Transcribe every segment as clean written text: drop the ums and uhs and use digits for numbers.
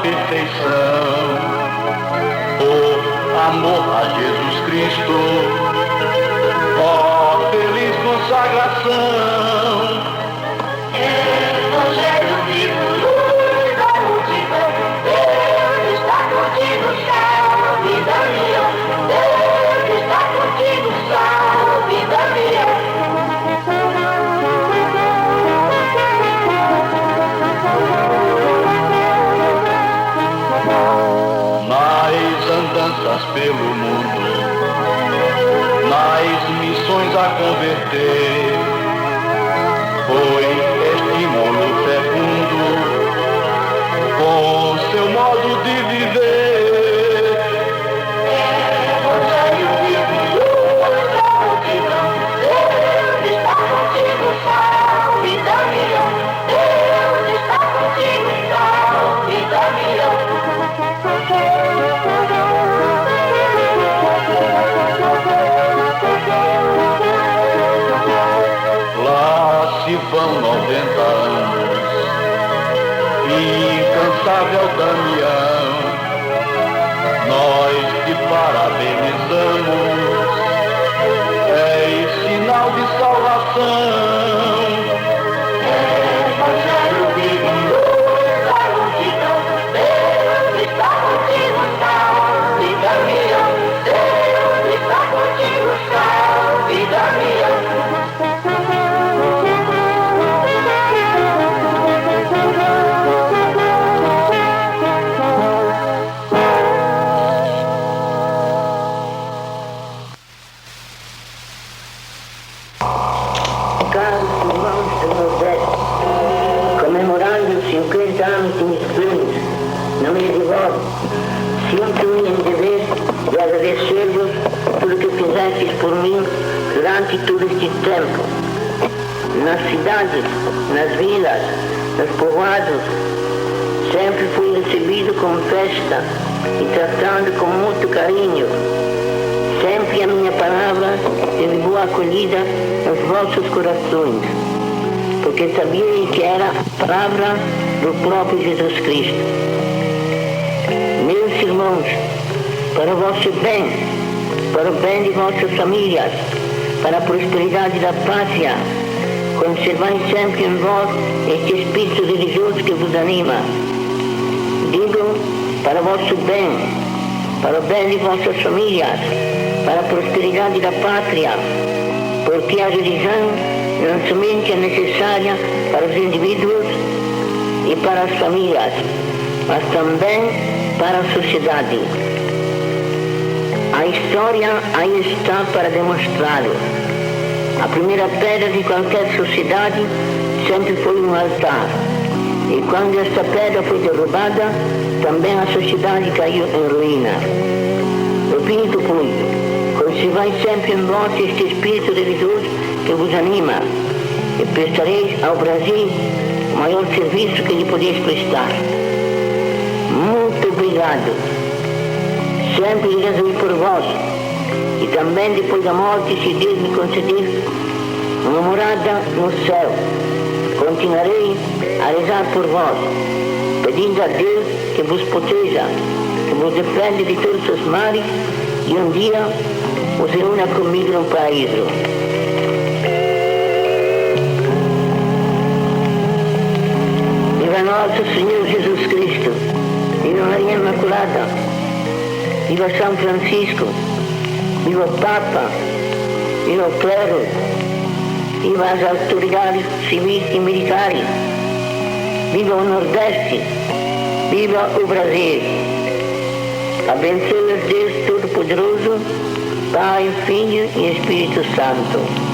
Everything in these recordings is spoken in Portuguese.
perfeição. Por amor a Jesus Cristo, ó feliz consagração. Evangelho vivo, luz da multidão, Deus está contigo, salve Damião. Deus está contigo, salve Damião. Nas andanças pelo mundo, nas missões a converter, foi estímulo fecundo com seu modo de viver. Evangelho vivo, luz da multidão, Deus está contigo, salve Damião. Deus está contigo, salve Damião. Lá se vão 90 anos, incansável Damião, nós te parabenizamos, és sinal de salvação. Evangelho vivo, luz da multidão, Deus está contigo, salve Damião. Deus está contigo, salve Damião. Caros irmãos do Nordeste, comemorando os 50 anos de meus planos no mês de voto, sinto-me em dever de agradecer-vos tudo que fizestes por mim durante todo este tempo. Nas cidades, nas vilas, nos povoados, sempre fui recebido com festa e tratado com muito carinho. Sempre a minha palavra teve boa acolhida nos vossos corações, porque sabiam que era a palavra do próprio Jesus Cristo. Meus irmãos, para o vosso bem, para o bem de vossas famílias, para a prosperidade da pátria, conservai sempre em vós este espírito religioso que vos anima. Digo, para o vosso bem, para o bem de vossas famílias, para a prosperidade da pátria, porque a religião não somente é necessária para os indivíduos e para as famílias, mas também para a sociedade. A história aí está para demonstrá-lo. A primeira pedra de qualquer sociedade sempre foi um altar. E quando esta pedra foi derrubada, também a sociedade caiu em ruína. Repito, pois, conservai sempre em vós este espírito religioso que vos anima, e prestareis ao Brasil o maior serviço que lhe podeis prestar. Muito obrigado. Sempre rezei por vós, e também depois da morte, se Deus me conceder uma morada no céu, continuarei a rezar por vós, pedindo a Deus que vos proteja, que vos defenda de todos os males, e um dia os reúna comigo no paraíso. Viva nosso Senhor Jesus Cristo, viva Maria Imaculada, viva São Francisco, viva o Papa, viva o clero, viva as autoridades civis e militares, viva o Nordeste, viva o Brasil. Abençoe-os Deus Todo-Poderoso, Pai, Filho e Espírito Santo.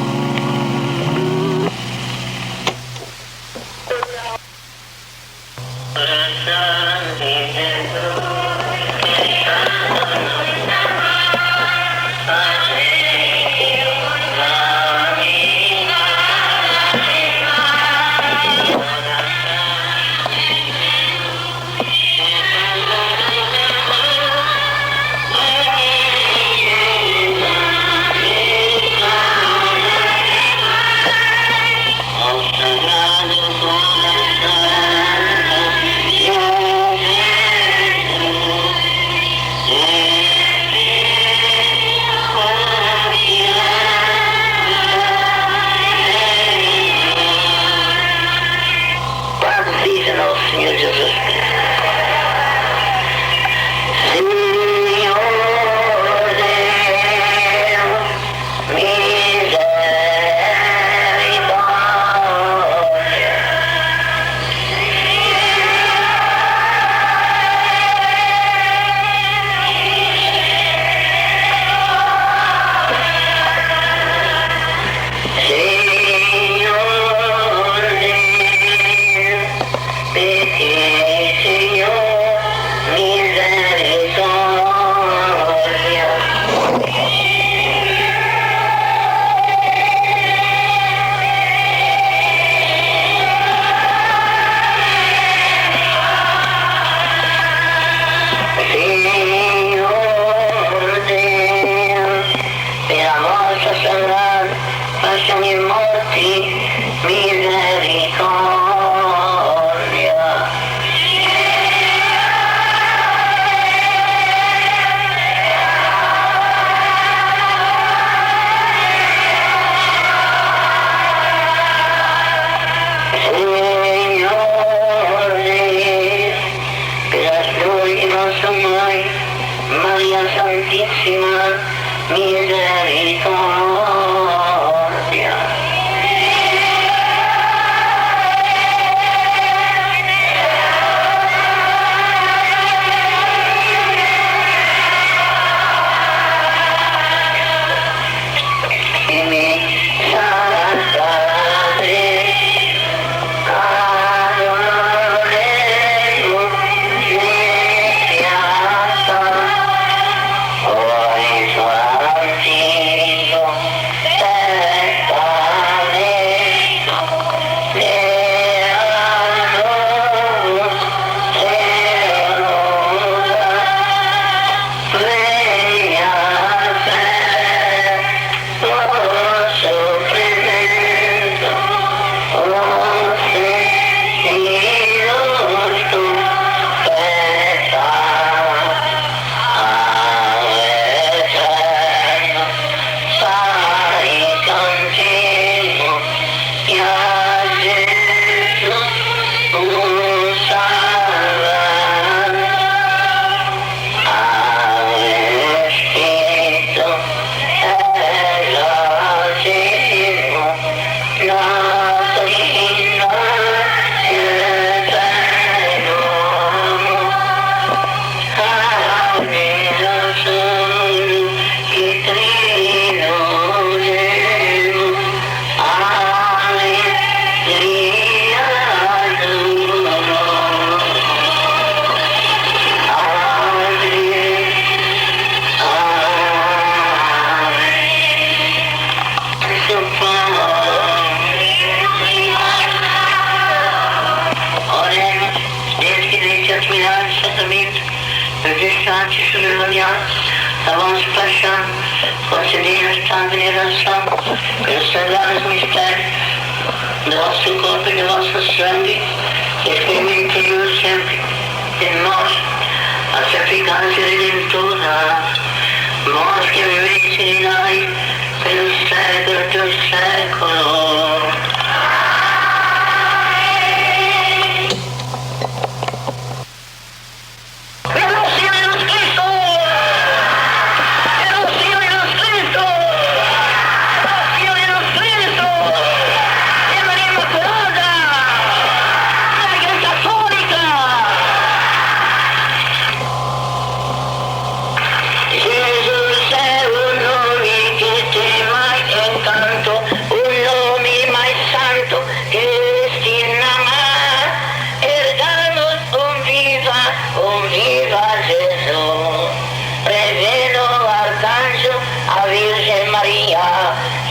ogni morte misericordia. Maria Santissima Misericordia. E mi sarà padre, Vamos paixão, concedendo esta veneração, pelos sagrados mistérios do vosso corpo e do vosso sangue, que experimentem sempre em nós a eficácia redentora, vós que viveis e reinais pelos séculos dos séculos.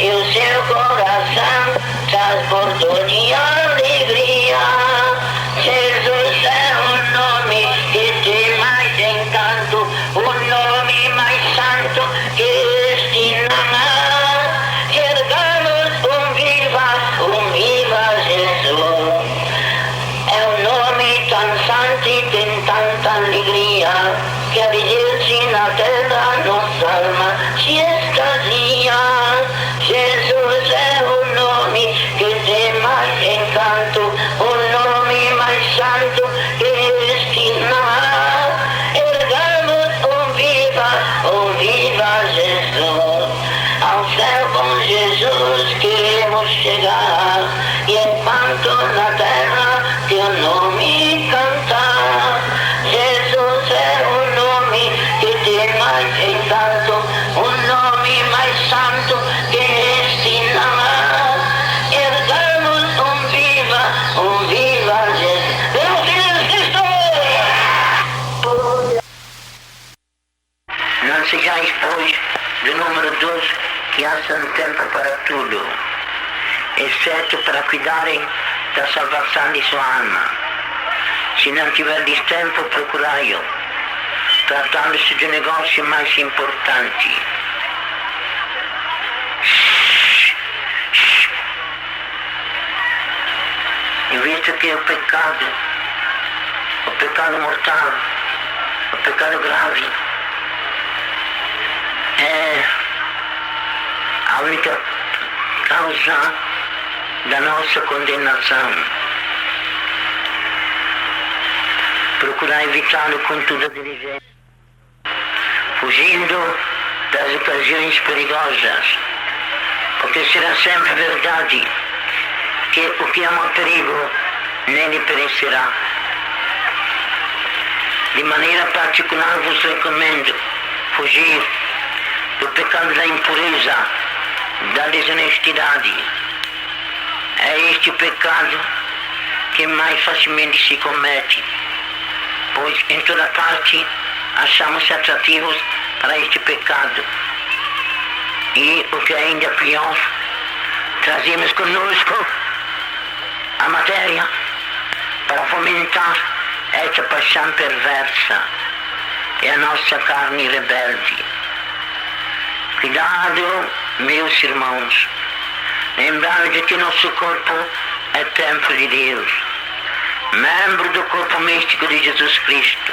E o seu coração transportou de alegria. Jesus é o nome que tem mais encanto, o nome mais santo que este não há. Ergamos viva Jesus. É um nome tão santo e tem tanta alegria, que a viver-se na terra nossa alma se extasia. Jesus é o nome que tem mais encanto, o nome mais santo que este não há. Ergamos viva Jesus. Ao céu com Jesus queremos chegar, e enquanto na terra teu nome cantar. Jesus é o nome que tem mais encanto, o nome mais santo que este não há. Ergamos viva Jesus. Pelo Filho de Cristo! Não sejais, pois, do número dos que acham tempo para tudo, exceto para cuidarem da salvação de sua alma. Se não tiverdes tempo, procurai-o, tratando-se de um negócio mais importante. visto que o pecado mortal, o pecado grave, é a única causa da nossa condenação. Procurar evitá-lo com toda a diligência, fugindo das ocasiões perigosas, porque será sempre verdade que o que ama o perigo nele perecerá. De maneira particular vos recomendo fugir do pecado da impureza, da desonestidade. É este pecado que mais facilmente se comete, pois em toda parte achamos atrativos para este pecado. E o que é ainda pior, trazemos conosco a matéria para fomentar esta paixão perversa e a nossa carne rebelde. Cuidado, meus irmãos, lembrando de que nosso corpo é templo de Deus, membro do corpo místico de Jesus Cristo.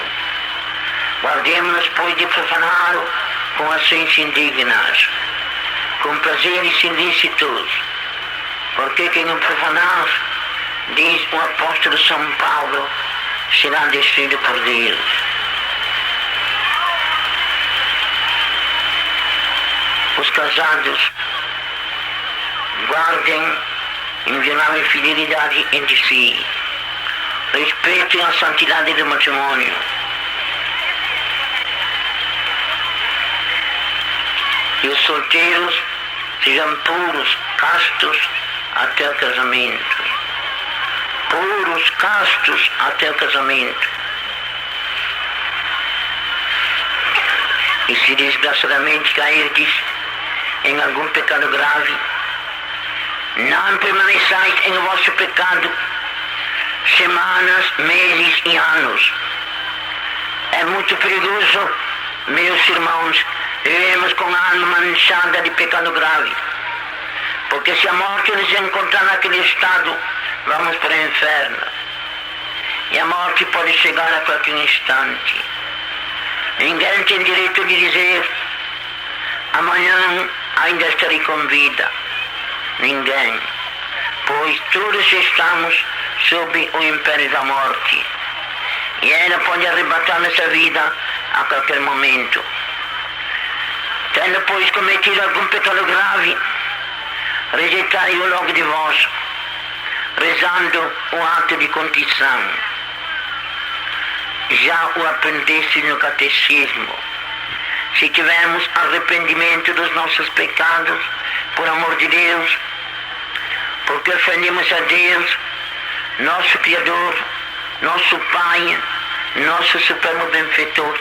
Guardemos-nos, pois, de profaná-lo com ações indignas, com prazeres ilícitos, porque quem o profanar, diz o apóstolo São Paulo, será destruído por Deus. Os casados guardem inviolável fidelidade entre si, respeitem a santidade do matrimônio. E os solteiros sejam puros, castos até o casamento. Puros, castos até o casamento. E se desgraçadamente cairdes em algum pecado grave, não permaneçais em vosso pecado semanas, meses e anos. É muito perigoso, meus irmãos, vivemos com a alma manchada de pecado grave, porque se a morte nos encontrar naquele estado, vamos para o inferno. E a morte pode chegar a qualquer instante. Ninguém tem direito de dizer: amanhã ainda estarei com vida. Ninguém. Pois todos estamos sob o império da morte. E ela pode arrebatar nossa vida a qualquer momento. Tendo, pois, cometido algum pecado grave, rejeitai-o logo de vós, rezando o ato de contrição. Já o aprendeste no catecismo. Se tivermos arrependimento dos nossos pecados, por amor de Deus, porque ofendemos a Deus, nosso Criador, nosso Pai, nosso Supremo Benfeitor,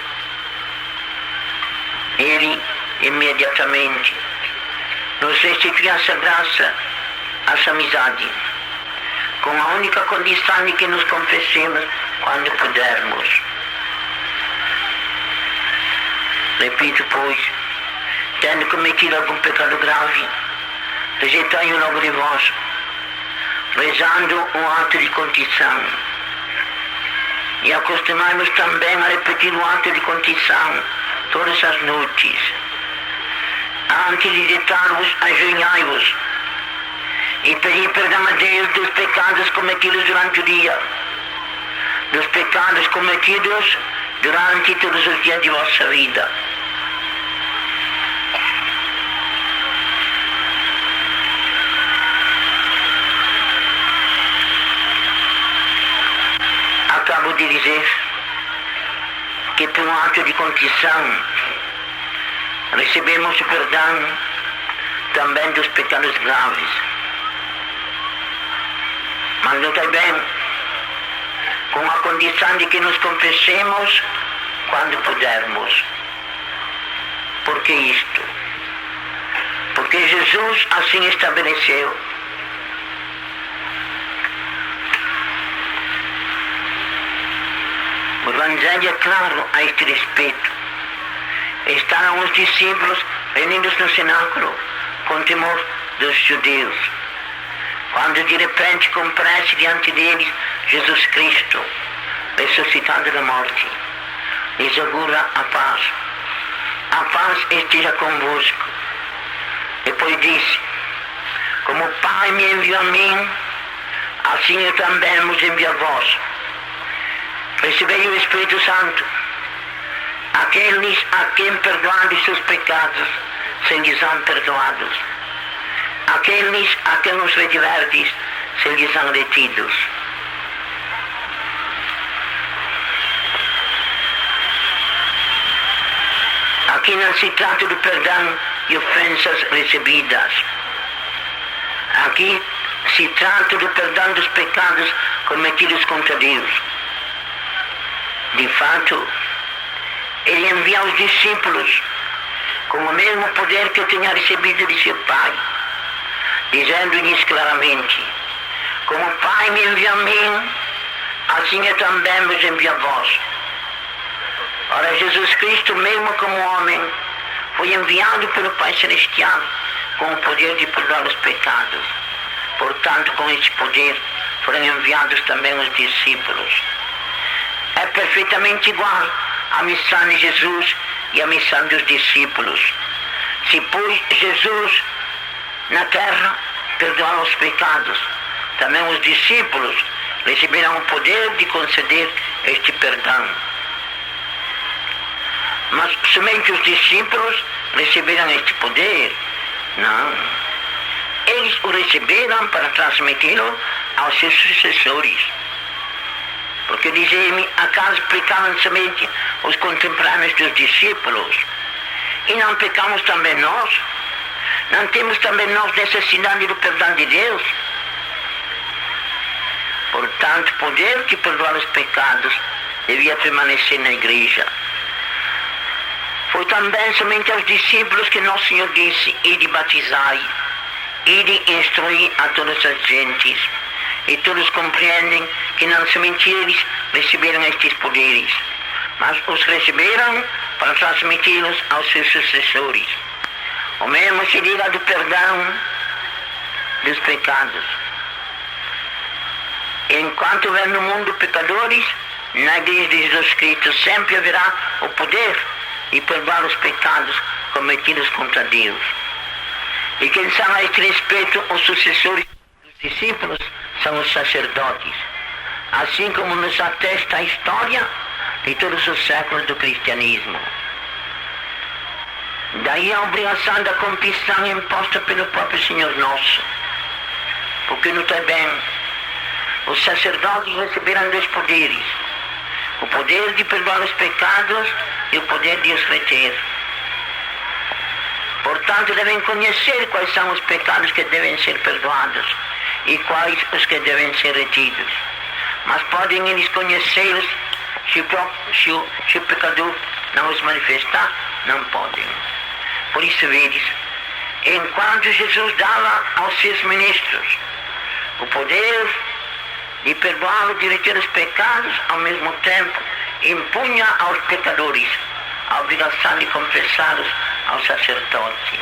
Ele imediatamente nos restitui essa graça, essa amizade, com a única condição de que nos confessemos quando pudermos. Repito, pois, tendo cometido algum pecado grave, rejeitai-o logo de vós, rezando o ato de contrição. E acostumai-vos também a repetir o ato de contrição todas as noites. Antes de deitar-vos, ajoelhai-vos e pedir perdão a Deus dos pecados cometidos durante o dia, dos pecados cometidos durante todos os dias de vossa vida. Acabo de dizer que por um ato de contrição recebemos o perdão também dos pecados graves. Mas notai bem, com a condição de que nos confessemos quando pudermos. Por que isto? Porque Jesus assim estabeleceu. O Evangelho é claro a este respeito. Estavam os discípulos reunidos no cenáculo com temor dos judeus, quando de repente comparece diante deles Jesus Cristo, ressuscitado da morte, lhes augura a paz. A paz esteja convosco. Depois disse: como o Pai me enviou a mim, assim eu também vos envio a vós. Recebei o Espírito Santo. Aqueles a quem perdoardes seus pecados, se lhes são perdoados. Aqueles a quem os retiverdes, se lhes são retidos. Aqui não se trata do perdão de ofensas recebidas. Aqui se trata do perdão dos pecados cometidos contra Deus. De fato, ele envia os discípulos com o mesmo poder que tinha recebido de seu Pai, dizendo-lhes claramente: como o Pai me enviou a mim, assim eu também vos envio a vós. Ora, Jesus Cristo, mesmo como homem, foi enviado pelo Pai Celestial com o poder de perdoar os pecados. Portanto, com este poder foram enviados também os discípulos. É perfeitamente igual à missão de Jesus e à missão dos discípulos. Se, pois, Jesus na terra perdoar os pecados, também os discípulos receberão o poder de conceder este perdão. Mas somente os discípulos receberam este poder? Não. Eles o receberam para transmiti-lo aos seus sucessores. Porque dizem-me, acaso pecavam somente os contemporâneos dos discípulos? E não pecamos também nós? Não temos também nós necessidade do perdão de Deus? Portanto, o poder de perdoar os pecados devia permanecer na igreja. Foi também somente aos discípulos que nosso Senhor disse: ide batizai, ide instruir a todas as gentes. E todos compreendem que não somente eles receberam estes poderes, mas os receberam para transmiti-los aos seus sucessores. O mesmo se diga do perdão dos pecados. Enquanto houver no mundo pecadores, na igreja de Jesus Cristo sempre haverá o poder de perdoar os pecados cometidos contra Deus. E quem são a este respeito os sucessores dos discípulos? São os sacerdotes, assim como nos atesta a história de todos os séculos do cristianismo. Daí a obrigação da confissão imposta pelo próprio Senhor nosso. Porque notai bem, os sacerdotes receberam dois poderes: o poder de perdoar os pecados e o poder de os reter. Portanto, devem conhecer quais são os pecados que devem ser perdoados e quais os que devem ser retidos. Mas podem eles conhecê-los se o pecador não os manifestar? Não podem. Por isso, vedes, enquanto Jesus dava aos seus ministros o poder de perdoar e de reter os pecados, ao mesmo tempo impunha aos pecadores a obrigação de confessá-los ao sacerdote.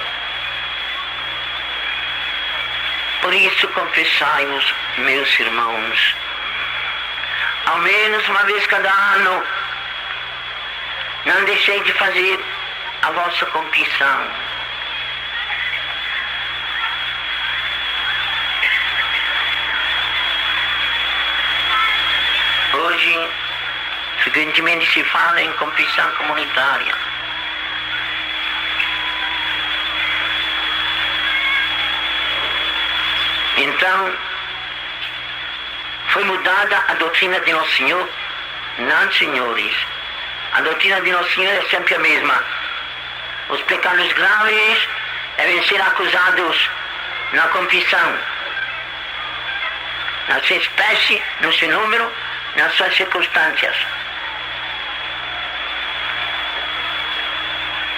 Por isso, confessai-vos, meus irmãos, ao menos uma vez cada ano. Não deixei de fazer a vossa confissão. Hoje, frequentemente se fala em confissão comunitária. Então, foi mudada a doutrina de Nosso Senhor? Não, senhores. A doutrina de Nosso Senhor é sempre a mesma. Os pecados graves devem ser acusados na confissão, na sua espécie, no seu número, nas suas circunstâncias.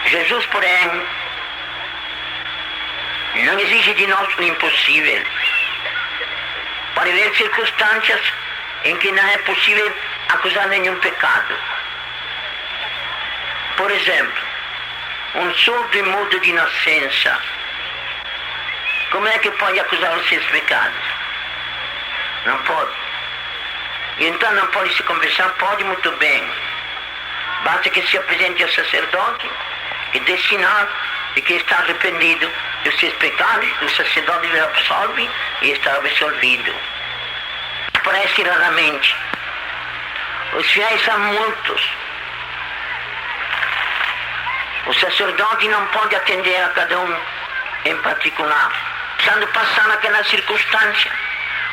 Jesus, porém, não exige de nós o impossível. Pode haver circunstâncias em que não é possível acusar nenhum pecado. Por exemplo, um surdo e mudo de nascença, como é que pode acusar os seus pecados? Não pode. Então não pode se confessar? Pode, muito bem. Basta que se apresente ao sacerdote e dê sinal de que está arrependido dos seus pecados, o sacerdote lhe absolve e está absolvido. Parece raramente. Os fiéis são muitos. O sacerdote não pode atender a cada um em particular. Estando passando aquela circunstância,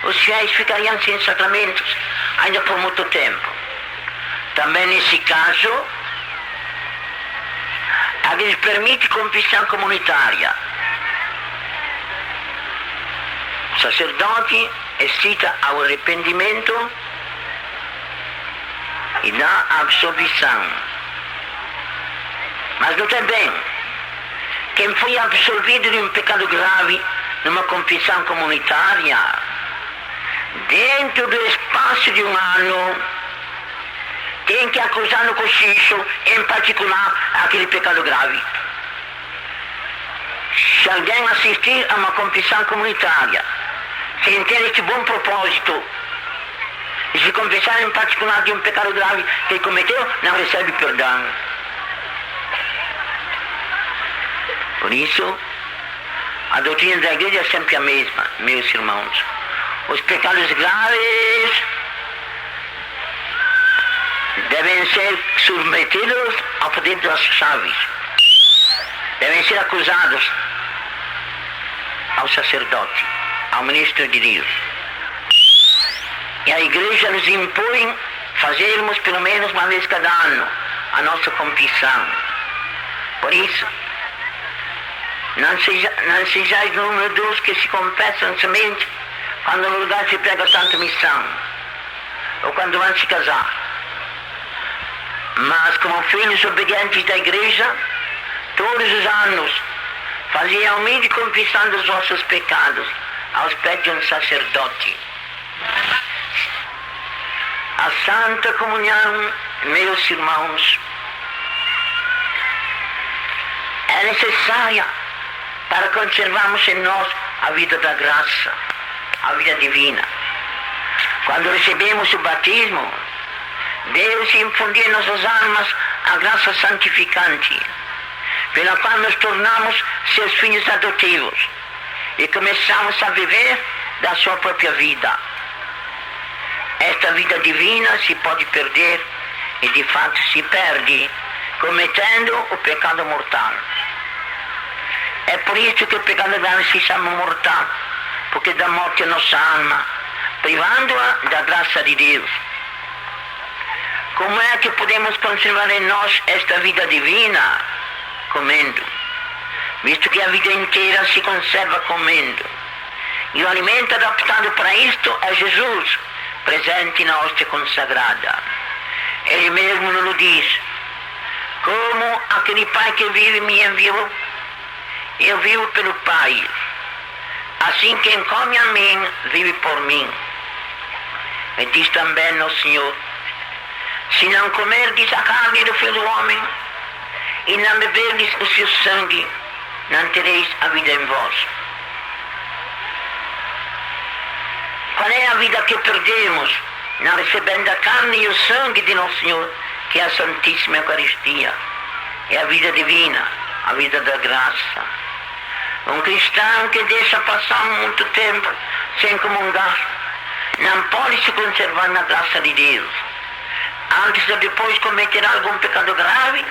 os fiéis ficariam sem sacramentos ainda por muito tempo. Também nesse caso, a lhes permite confissão comunitária. O sacerdote excita ao arrependimento e dá absolvição. Mas notem bem, quem foi absolvido de um pecado grave numa confissão comunitária, dentro do espaço de um ano, tem que acusar no cochicho, em particular, aquele pecado grave. Se alguém assistir a uma confissão comunitária, sem ter este bom propósito, e se confessar em particular de um pecado grave que ele cometeu, não recebe perdão. Por isso, a doutrina da igreja é sempre a mesma, meus irmãos. Os pecados graves devem ser submetidos ao poder das chaves. Devem ser acusados ao sacerdote, ao ministro de Deus. E a igreja nos impõe fazermos pelo menos uma vez cada ano a nossa confissão. Por isso, não sejais número dos que se confessam somente quando no lugar se prega a Santa Missão, ou quando vão se casar. Mas como filhos obedientes da igreja, todos os anos, fazei a humilde confissão dos vossos pecados aos pés de um sacerdote. A Santa Comunhão, meus irmãos, é necessária para conservarmos em nós a vida da graça, a vida divina. Quando recebemos o batismo, Deus infundiu em nossas almas a graça santificante, pela qual nos tornamos seus filhos adotivos e começamos a viver da sua própria vida. Esta vida divina se pode perder e de fato se perde, cometendo o pecado mortal. É por isso que o pecado grave se chama mortal, porque dá morte à nossa alma, privando-a da graça de Deus. Como é que podemos conservar em nós esta vida divina? Comendo. Visto que a vida inteira se conserva comendo. E o alimento adaptado para isto é Jesus, presente na hóstia consagrada. Ele mesmo nos diz: como aquele Pai que vive me enviou, eu vivo pelo Pai. Assim quem come a mim, vive por mim. E diz também no Senhor: se não comerdes a carne do Filho do Homem e não beberdes o seu sangue, não tereis a vida em vós. Qual é a vida que perdemos não recebendo a carne e o sangue de Nosso Senhor, que é a Santíssima Eucaristia? É a vida divina, a vida da graça. Um cristão que deixa passar muito tempo sem comungar não pode se conservar na graça de Deus. Antes ou depois cometerá algum pecado grave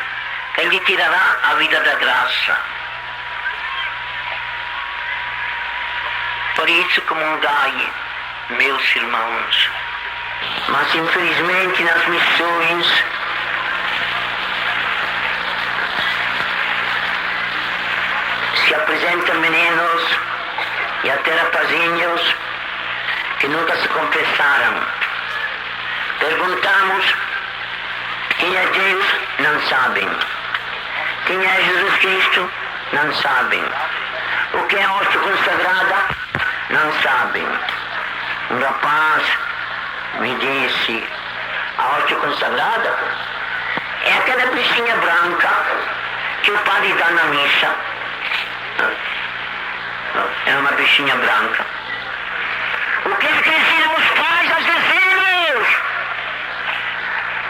que lhe tirará a vida da graça. Por isso comungai, meus irmãos. Mas infelizmente nas missões se apresentam meninos e até rapazinhos que nunca se confessaram. Perguntamos: quem é Deus? Não sabem. Quem é Jesus Cristo? Não sabem. O que é a hóstia consagrada? Não sabem. Um rapaz me disse: a hóstia consagrada é aquela bichinha branca que o padre dá na missa. É uma bichinha branca. O que ensinam os pais aos filhos?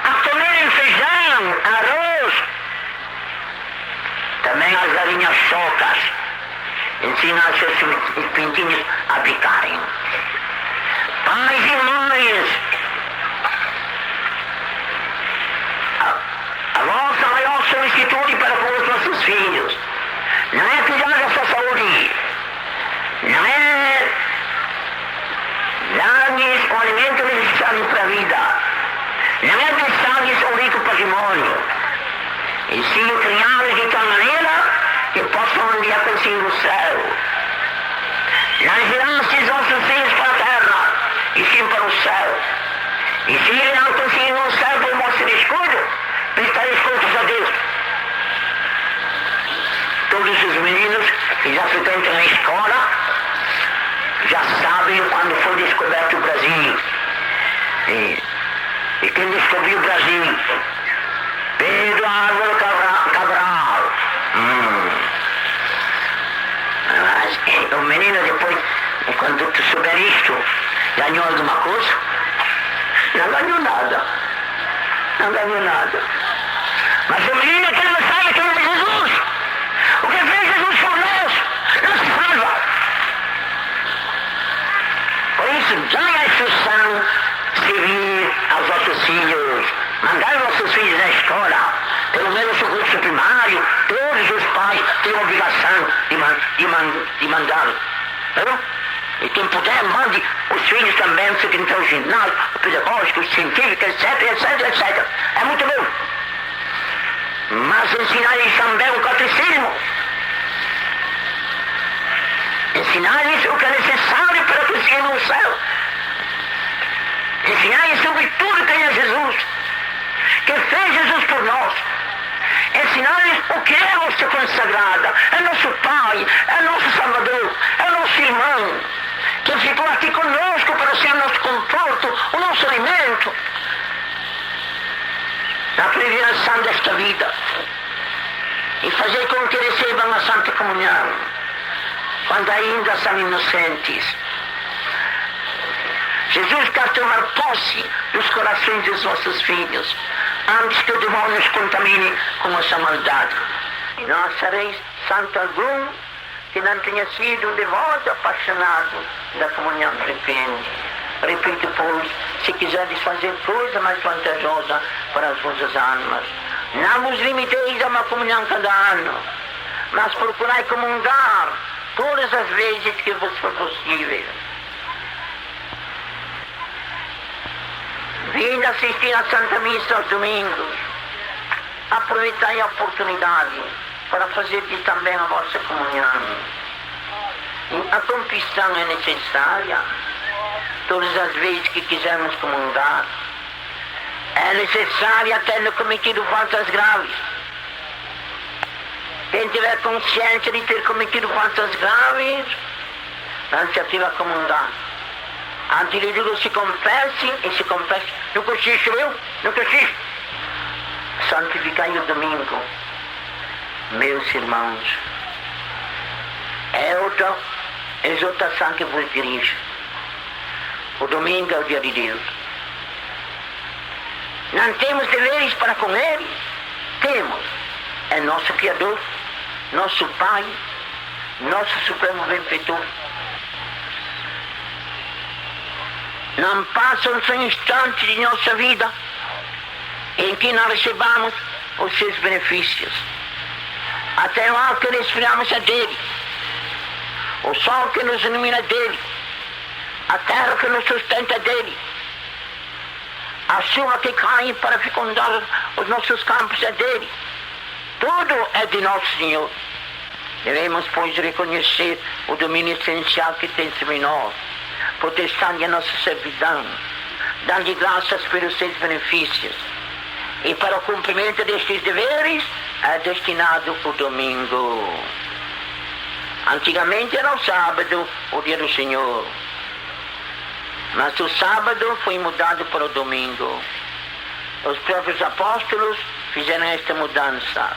A comerem feijão, arroz. Também as galinhas soltas. Ensinam os seus pintinhos a picarem. Pais e mães, a vossa maior solicitude para com os nossos filhos não é cuidar da sua saúde, não é dar-lhes o alimento necessário para a vida, não é deixar-lhes um rico patrimônio, e sim criá-los de tal maneira que possam um dia conseguir o céu. Não enviastes vossos filhos para a terra, e sim para o céu. E se ele não conseguir o céu por vosso descuido, prestareis contas a Deus. Todos os meninos que já frequentam a escola já sabem quando foi descoberto o Brasil. E quem descobriu o Brasil? Pedro Álvaro Cabral. Mas o menino depois, quando tu souber isto, ganhou alguma coisa? Não ganhou nada. Não ganhou nada. Mas o menino que não sabe quem é Jesus, o que fez Jesus por nós, não se salva. Por isso, dai a instrução civil aos vossos filhos. Mandai os vossos filhos na escola, pelo menos o curso primário. Todos os pais têm a obrigação de mandá-lo. E quem puder, mande os filhos também, se quem tem o ginásio, o pedagógico, o científico, etc. É muito bom. Mas ensinar-lhes também o catecismo. Ensinar-lhes o que é necessário para conseguir o céu. Ensinar-lhes sobre tudo quem é Jesus. Que fez Jesus por nós. Ensinar-lhes o que é nossa consagrada. É nosso Pai, é nosso Salvador, é nosso irmão. Que ficou aqui conosco para ser nosso conforto, o nosso alimento. Na privação desta vida. E fazer com que recebam a Santa Comunhão, quando ainda são inocentes. Jesus quer tomar posse dos corações dos vossos filhos, antes que o demônio os contamine com essa maldade. E não sereis santo algum que não tenha sido um devoto apaixonado da comunhão frequente. Repito, pois, se quiserdes fazer coisa mais vantajosa para as vossas almas, não vos limiteis a uma comunhão cada ano, mas procurai comungar todas as vezes que vos for possível. Vindo assistir à Santa Missa aos domingos, aproveitai a oportunidade para fazer também a vossa comunhão. A confissão é necessária todas as vezes que quisermos comungar. É necessária tendo cometido faltas graves. Quem tiver consciência de ter cometido faltas graves, não se ativa a comungar. Antes de tudo se confesse e se confesse. No cochicho, viu? No cochicho. Santificai o domingo, meus irmãos. É outra exortação que vos dirijo. O domingo é o dia de Deus. Não temos deveres para com Ele? Temos. É nosso Criador, nosso Pai, nosso Supremo Benfeitor. Não passam só instantes de nossa vida em que não recebamos os seus benefícios. Até o ar que respiramos é dele, o sol que nos ilumina é dele, a terra que nos sustenta é dele, a chuva que cai para fecundar os nossos campos é dele. Tudo é de nosso Senhor. Devemos, pois, reconhecer o domínio essencial que tem sobre nós, protestando a nossa servidão, dando graças pelos seus benefícios. E para o cumprimento destes deveres é destinado o domingo. Antigamente era o sábado, o dia do Senhor. Mas o sábado foi mudado para o domingo. Os próprios apóstolos fizeram esta mudança.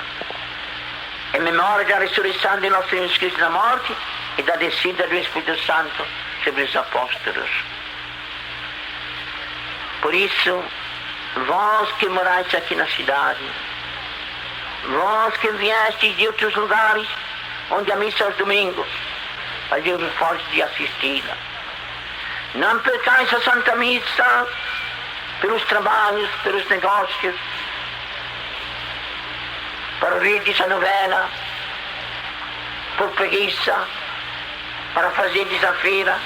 Em memória da ressurreição de nosso Senhor Jesus Cristo da morte e da descida do Espírito Santo sobre os apóstolos. Por isso, vós que morais aqui na cidade, vós que viestes de outros lugares, onde a missa aos domingos, fazei o esforço de assisti-la. Não percais a Santa Missa pelos trabalhos, pelos negócios, para ouvir a novela, por preguiça, para fazer a feira.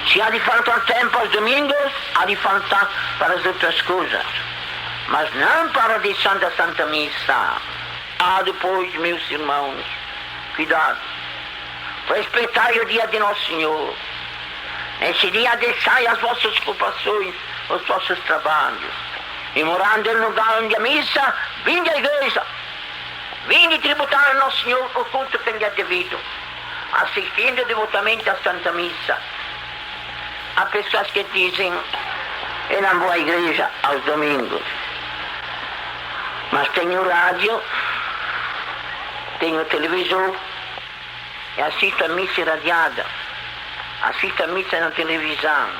Se há de faltar tempo aos domingos, há de faltar para as outras coisas, mas não para a lição da Santa Missa. Depois, meus irmãos, cuidado, respeitai o dia de Nosso Senhor. Nesse dia deixai as vossas ocupações, os vossos trabalhos, e morando no lugar onde a missa, vinde à igreja, vinde tributar a Nosso Senhor o culto que lhe é devido, assistindo devotamente à Santa Missa. Há pessoas que dizem, eu não vou à igreja aos domingos, mas tenho rádio, tenho televisor, e assisto a missa irradiada, assisto a missa na televisão.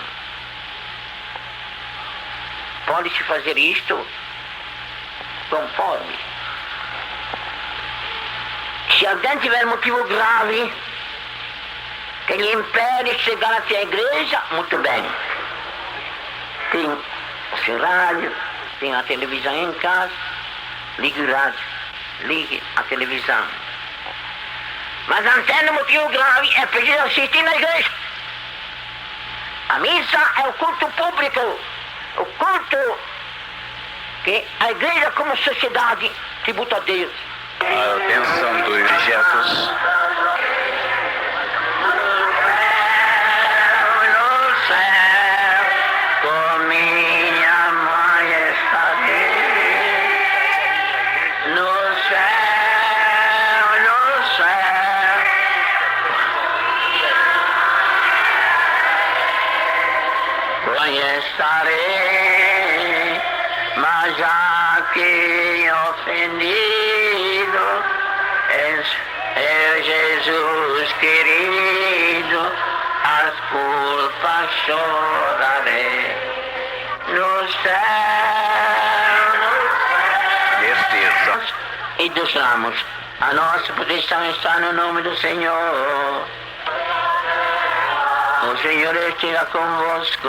Pode-se fazer isto conforme. Se alguém tiver motivo grave que lhe impede chegar até a igreja, muito bem. Tem o seu rádio, tem a televisão em casa, ligue o rádio, ligue a televisão. Mas não tendo motivo grave, é preciso assistir na igreja. A missa é o culto público, o culto que a igreja como sociedade tributa a Deus. A atenção dos objetos. Estarei, mas já que ofendido é Jesus querido, as culpas chorarei no céu, e dos ramos. A nossa proteção está no nome do Senhor. O Senhor esteja convosco.